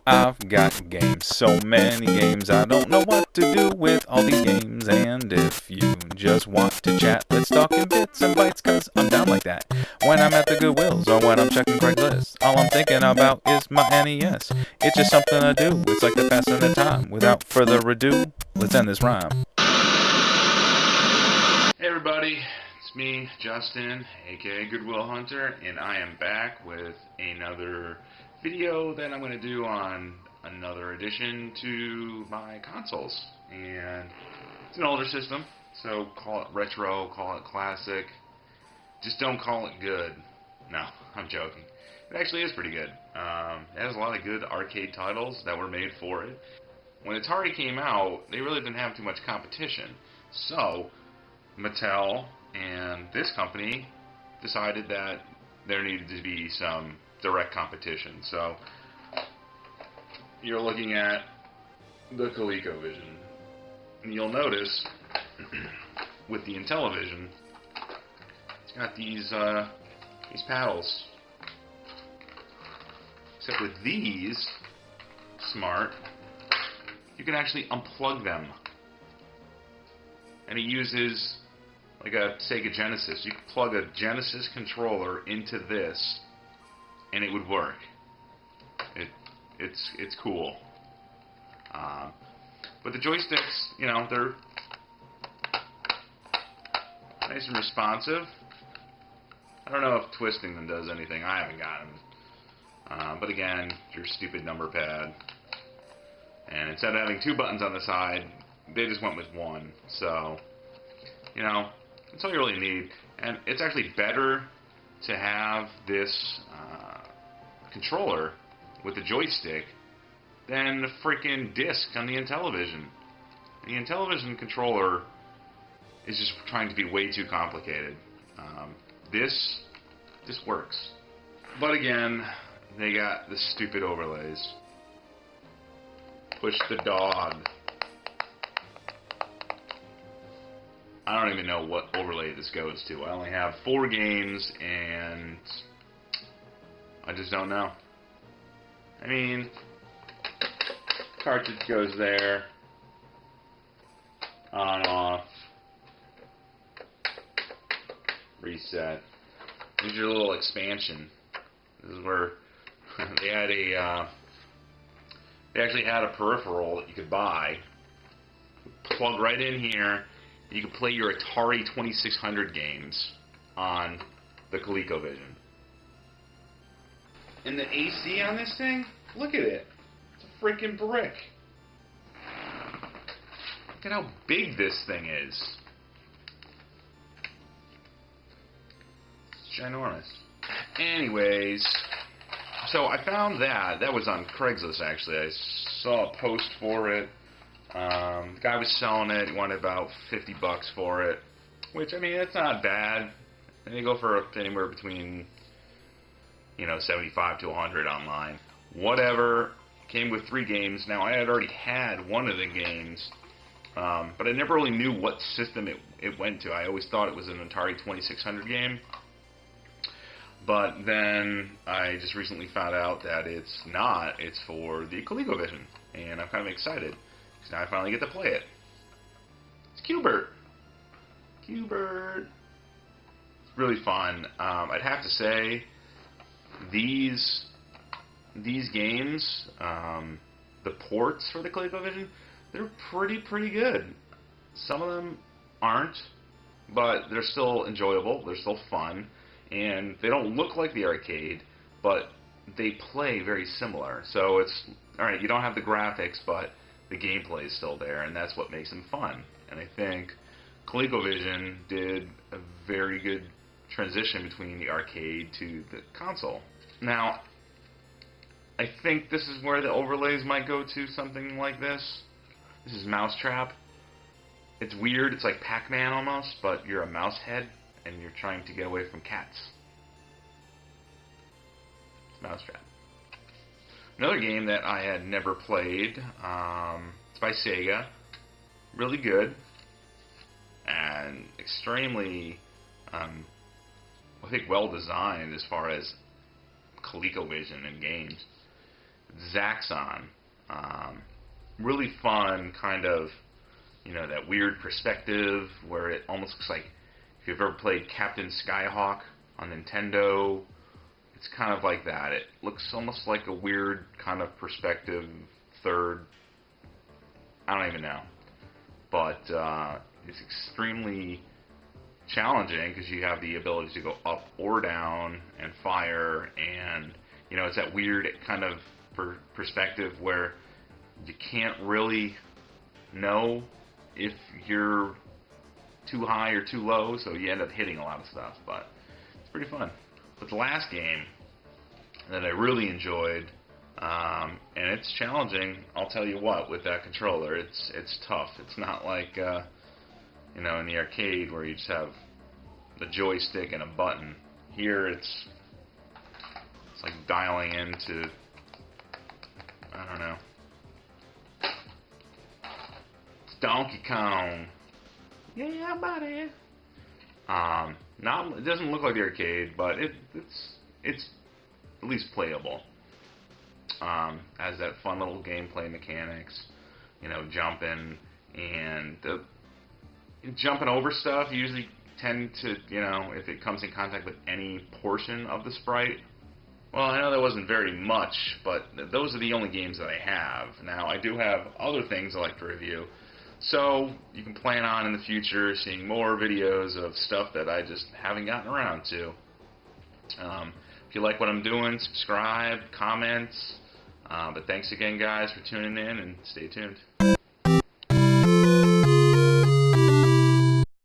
I've got games, so many games, I don't know what to do with all these games. And if you just want to chat, let's talk in bits and bytes, cause I'm down like that. When I'm at the Goodwills or when I'm checking Craigslist, all I'm thinking about is my NES. It's just something to do, it's like the passing of time. Without further ado, let's end this rhyme. Hey everybody, it's me, Justin, aka Goodwill Hunter, and I am back with another video that I'm going to do on another addition to my consoles. And it's an older system, so call it retro, call it classic, just don't call it good. No, I'm joking. It actually is pretty good. It has a lot of good arcade titles that were made for it. When Atari came out, they really didn't have too much competition, so Mattel and this company decided that there needed to be some direct competition. So you're looking at the Colecovision, and you'll notice with the Intellivision, it's got these paddles. Except with these, smart, you can actually unplug them. And it uses like a Sega Genesis. You could plug a Genesis controller into this, and it would work. It's cool. But the joysticks, you know, they're nice and responsive. I don't know if twisting them does anything. I haven't got them. But again, your stupid number pad. And instead of having two buttons on the side, they just went with one. So, you know, that's all you really need. And it's actually better to have this controller with the joystick than the freaking disc on the Intellivision. The Intellivision controller is just trying to be way too complicated. This works. But again, they got the stupid overlays. Push the dog. I don't even know what overlay this goes to. I only have 4 games, and I just don't know. I mean, cartridge goes there, on, off, reset. Here's your little expansion. This is where they had they actually had a peripheral that you could buy, plug right in here. You could play your Atari 2600 games on the ColecoVision. And the AC on this thing, look at it. It's a freaking brick. Look at how big this thing is. It's ginormous. Anyways, so I found that was on Craigslist actually. I saw a post for it. The guy was selling it. He wanted about $50 for it, which, I mean, it's not bad. And they go for anywhere between, you know, 75 to 100 online. Whatever. Came with 3 games. Now, I had already had one of the games, but I never really knew what system it went to. I always thought it was an Atari 2600 game. But then I just recently found out that it's not. It's for the ColecoVision, and I'm kind of excited because now I finally get to play it. It's Q*bert. Q*bert. It's really fun. I'd have to say these games, the ports for the ColecoVision, they're pretty good. Some of them aren't, but they're still enjoyable. They're still fun. And they don't look like the arcade, but they play very similar. So it's, alright, you don't have the graphics, but the gameplay is still there, and that's what makes them fun. And I think ColecoVision did a very good transition between the arcade to the console. Now, I think this is where the overlays might go to something like this. This is Mousetrap. It's weird, it's like Pac-Man almost, but you're a mouse head and you're trying to get away from cats. It's Mousetrap. Another game that I had never played, it's by Sega. Really good. And extremely, I think, well designed as far as ColecoVision and games. Zaxxon. Really fun, kind of, that weird perspective where it almost looks like, if you've ever played Captain Skyhawk on Nintendo, it's kind of like that. It looks almost like a weird kind of perspective, third, I don't even know. But it's extremely challenging because you have the ability to go up or down and fire, and it's that weird kind of perspective where you can't really know if you're too high or too low, so you end up hitting a lot of stuff, but it's pretty fun. But the last game that I really enjoyed, and it's challenging, I'll tell you what, with that controller, it's tough. It's not like in the arcade where you just have the joystick and a button. Here it's like dialing into, I don't know, it's Donkey Kong. Yeah, buddy. It doesn't look like the arcade, but it's at least playable. Has that fun little gameplay mechanics, jumping and jumping over stuff. You usually tend to, if it comes in contact with any portion of the sprite. Well, I know that wasn't very much, but those are the only games that I have. Now, I do have other things I like to review. So, you can plan on in the future seeing more videos of stuff that I just haven't gotten around to. If you like what I'm doing, subscribe, comments. But thanks again, guys, for tuning in, and stay tuned.